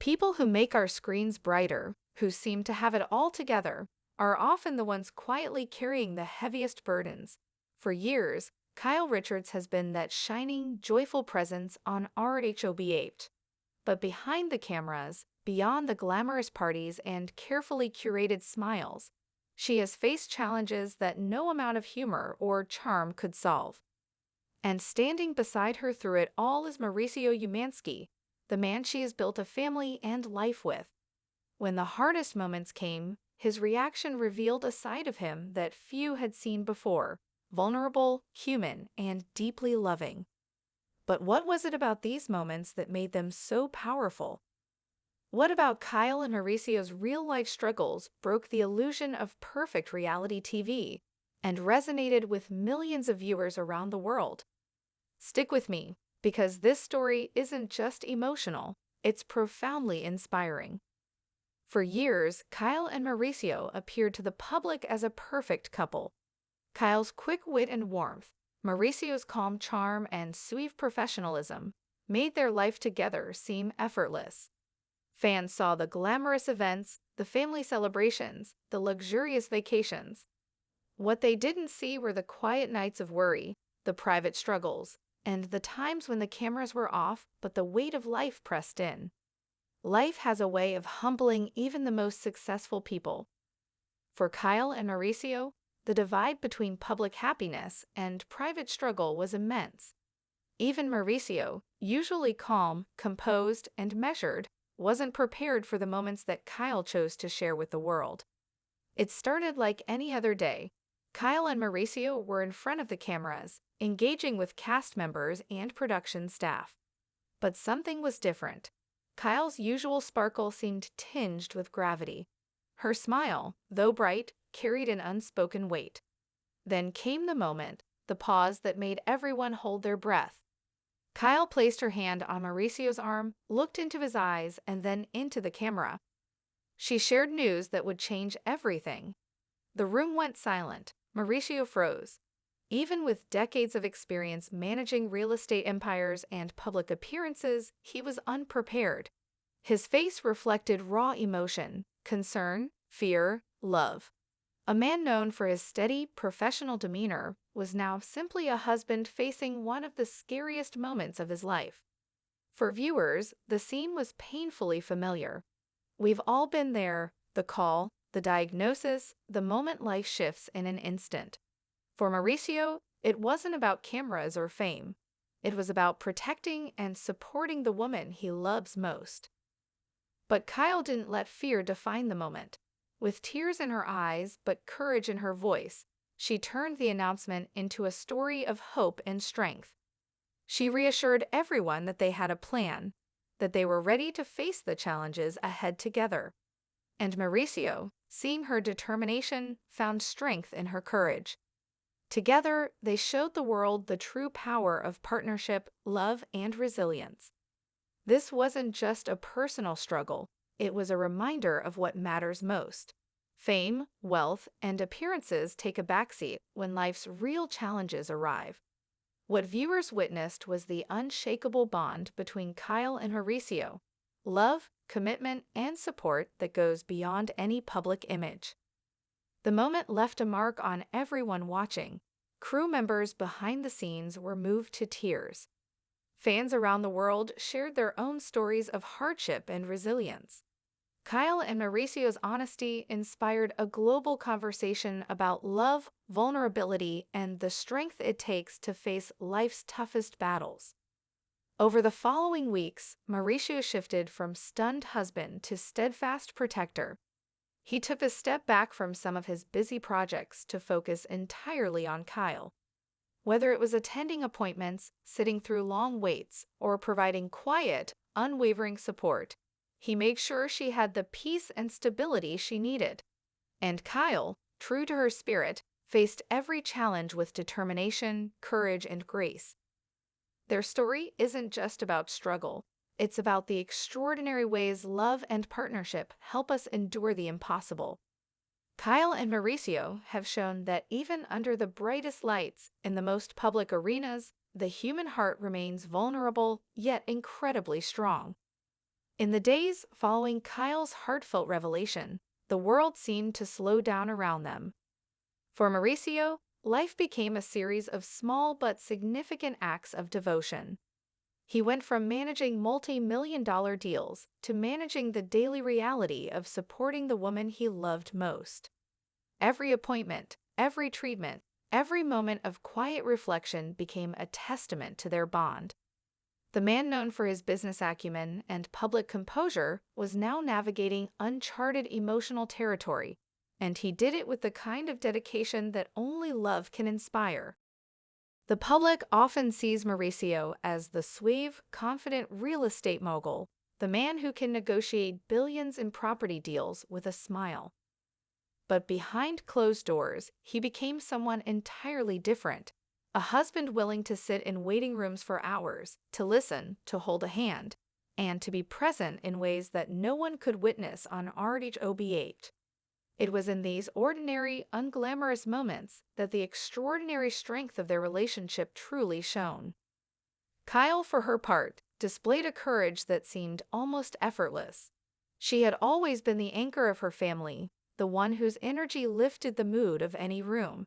People who make our screens brighter, who seem to have it all together, are often the ones quietly carrying the heaviest burdens. For years, Kyle Richards has been that shining, joyful presence on rhobh. But behind the cameras, beyond the glamorous parties and carefully curated smiles, she has faced challenges that no amount of humor or charm could solve. And standing beside her through it all is Mauricio Umansky, the man she has built a family and life with. When the hardest moments came, his reaction revealed a side of him that few had seen before: vulnerable, human, and deeply loving. But what was it about these moments that made them so powerful? What about Kyle and Mauricio's real-life struggles broke the illusion of perfect reality TV and resonated with millions of viewers around the world? Stick with me, because this story isn't just emotional, it's profoundly inspiring. For years, Kyle and Mauricio appeared to the public as a perfect couple. Kyle's quick wit and warmth, Mauricio's calm charm and suave professionalism made their life together seem effortless. Fans saw the glamorous events, the family celebrations, the luxurious vacations. What they didn't see were the quiet nights of worry, the private struggles, and the times when the cameras were off but the weight of life pressed in. Life has a way of humbling even the most successful people. For Kyle and Mauricio, the divide between public happiness and private struggle was immense. Even Mauricio, usually calm, composed, and measured, wasn't prepared for the moments that Kyle chose to share with the world. It started like any other day. Kyle and Mauricio were in front of the cameras, engaging with cast members and production staff. But something was different. Kyle's usual sparkle seemed tinged with gravity. Her smile, though bright, carried an unspoken weight. Then came the moment, the pause that made everyone hold their breath. Kyle placed her hand on Mauricio's arm, looked into his eyes, and then into the camera. She shared news that would change everything. The room went silent. Mauricio froze. Even with decades of experience managing real estate empires and public appearances, he was unprepared. His face reflected raw emotion, concern, fear, love. A man known for his steady, professional demeanor was now simply a husband facing one of the scariest moments of his life. For viewers, the scene was painfully familiar. We've all been there: the call, the diagnosis, the moment life shifts in an instant. For Mauricio, it wasn't about cameras or fame. It was about protecting and supporting the woman he loves most. But Kyle didn't let fear define the moment. With tears in her eyes but courage in her voice, she turned the announcement into a story of hope and strength. She reassured everyone that they had a plan, that they were ready to face the challenges ahead together. And Mauricio, seeing her determination, found strength in her courage. Together, they showed the world the true power of partnership, love, and resilience. This wasn't just a personal struggle, it was a reminder of what matters most. Fame, wealth, and appearances take a backseat when life's real challenges arrive. What viewers witnessed was the unshakable bond between Kyle and Mauricio: love, commitment, and support that goes beyond any public image. The moment left a mark on everyone watching. Crew members behind the scenes were moved to tears. Fans around the world shared their own stories of hardship and resilience. Kyle and Mauricio's honesty inspired a global conversation about love, vulnerability, and the strength it takes to face life's toughest battles. Over the following weeks, Mauricio shifted from stunned husband to steadfast protector. He took a step back from some of his busy projects to focus entirely on Kyle. Whether it was attending appointments, sitting through long waits, or providing quiet, unwavering support, he made sure she had the peace and stability she needed. And Kyle, true to her spirit, faced every challenge with determination, courage, and grace. Their story isn't just about struggle. It's about the extraordinary ways love and partnership help us endure the impossible. Kyle and Mauricio have shown that even under the brightest lights in the most public arenas, the human heart remains vulnerable yet incredibly strong. In the days following Kyle's heartfelt revelation, the world seemed to slow down around them. For Mauricio, life became a series of small but significant acts of devotion. He went from managing multi-million-dollar deals to managing the daily reality of supporting the woman he loved most. Every appointment, every treatment, every moment of quiet reflection became a testament to their bond. The man known for his business acumen and public composure was now navigating uncharted emotional territory, and he did it with the kind of dedication that only love can inspire. The public often sees Mauricio as the suave, confident real estate mogul, the man who can negotiate billions in property deals with a smile. But behind closed doors, he became someone entirely different. A husband willing to sit in waiting rooms for hours, to listen, to hold a hand, and to be present in ways that no one could witness on rhobh. It was in these ordinary, unglamorous moments that the extraordinary strength of their relationship truly shone. Kyle, for her part, displayed a courage that seemed almost effortless. She had always been the anchor of her family, the one whose energy lifted the mood of any room.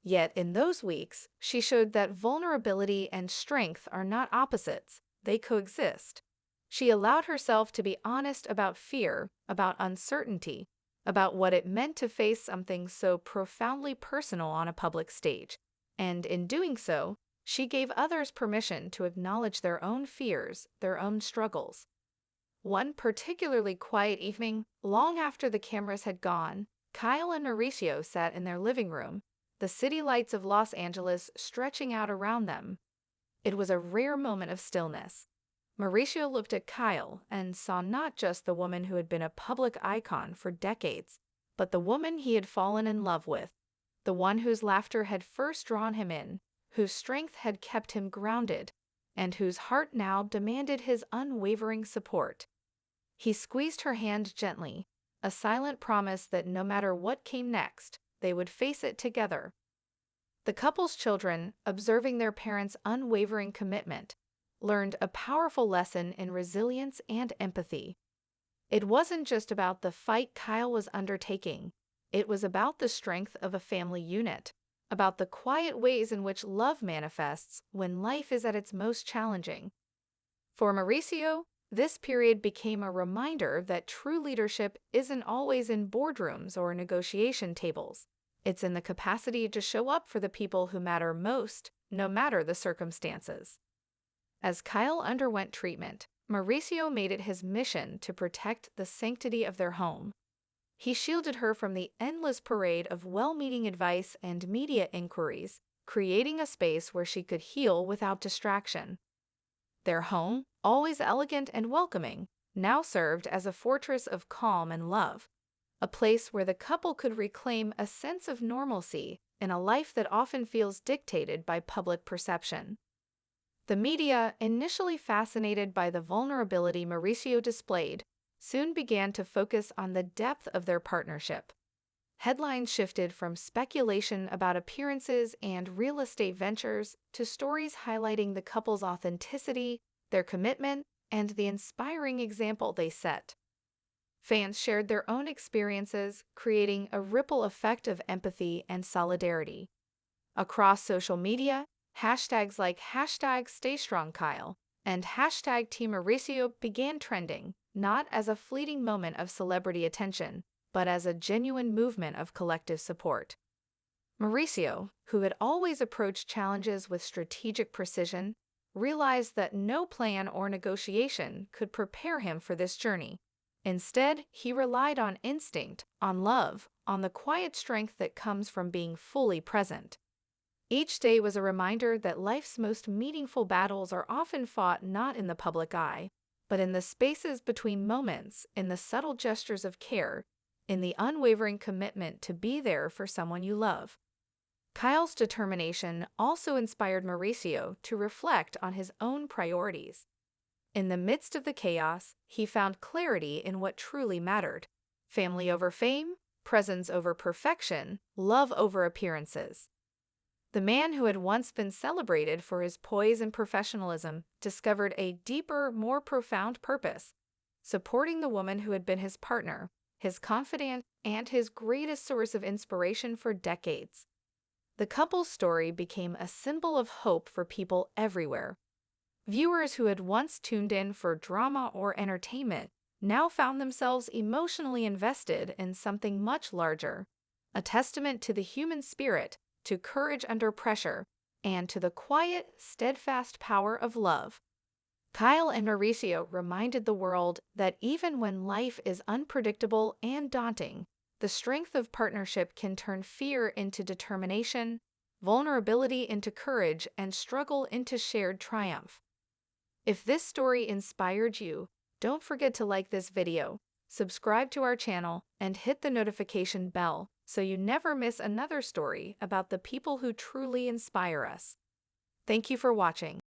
Yet in those weeks, she showed that vulnerability and strength are not opposites, they coexist. She allowed herself to be honest about fear, about uncertainty, about what it meant to face something so profoundly personal on a public stage, and in doing so, she gave others permission to acknowledge their own fears, their own struggles. One particularly quiet evening, long after the cameras had gone, Kyle and Mauricio sat in their living room, the city lights of Los Angeles stretching out around them. It was a rare moment of stillness. Mauricio looked at Kyle and saw not just the woman who had been a public icon for decades, but the woman he had fallen in love with, the one whose laughter had first drawn him in, whose strength had kept him grounded, and whose heart now demanded his unwavering support. He squeezed her hand gently, a silent promise that no matter what came next, they would face it together. The couple's children, observing their parents' unwavering commitment, learned a powerful lesson in resilience and empathy. It wasn't just about the fight Kyle was undertaking. It was about the strength of a family unit, about the quiet ways in which love manifests when life is at its most challenging. For Mauricio, this period became a reminder that true leadership isn't always in boardrooms or negotiation tables. It's in the capacity to show up for the people who matter most, no matter the circumstances. As Kyle underwent treatment, Mauricio made it his mission to protect the sanctity of their home. He shielded her from the endless parade of well-meaning advice and media inquiries, creating a space where she could heal without distraction. Their home, always elegant and welcoming, now served as a fortress of calm and love, a place where the couple could reclaim a sense of normalcy in a life that often feels dictated by public perception. The media, initially fascinated by the vulnerability Mauricio displayed, soon began to focus on the depth of their partnership. Headlines shifted from speculation about appearances and real estate ventures to stories highlighting the couple's authenticity, their commitment, and the inspiring example they set. Fans shared their own experiences, creating a ripple effect of empathy and solidarity. Across social media, hashtags like #StayStrongKyle and #TeamMauricio began trending, not as a fleeting moment of celebrity attention, but as a genuine movement of collective support. Mauricio, who had always approached challenges with strategic precision, realized that no plan or negotiation could prepare him for this journey. Instead, he relied on instinct, on love, on the quiet strength that comes from being fully present. Each day was a reminder that life's most meaningful battles are often fought not in the public eye, but in the spaces between moments, in the subtle gestures of care, in the unwavering commitment to be there for someone you love. Kyle's determination also inspired Mauricio to reflect on his own priorities. In the midst of the chaos, he found clarity in what truly mattered: family over fame, presence over perfection, love over appearances. The man who had once been celebrated for his poise and professionalism discovered a deeper, more profound purpose: supporting the woman who had been his partner, his confidant, and his greatest source of inspiration for decades. The couple's story became a symbol of hope for people everywhere. Viewers who had once tuned in for drama or entertainment now found themselves emotionally invested in something much larger, a testament to the human spirit, to courage under pressure, and to the quiet, steadfast power of love. Kyle and Mauricio reminded the world that even when life is unpredictable and daunting, the strength of partnership can turn fear into determination, vulnerability into courage, and struggle into shared triumph. If this story inspired you, don't forget to like this video, subscribe to our channel, and hit the notification bell so you never miss another story about the people who truly inspire us. Thank you for watching.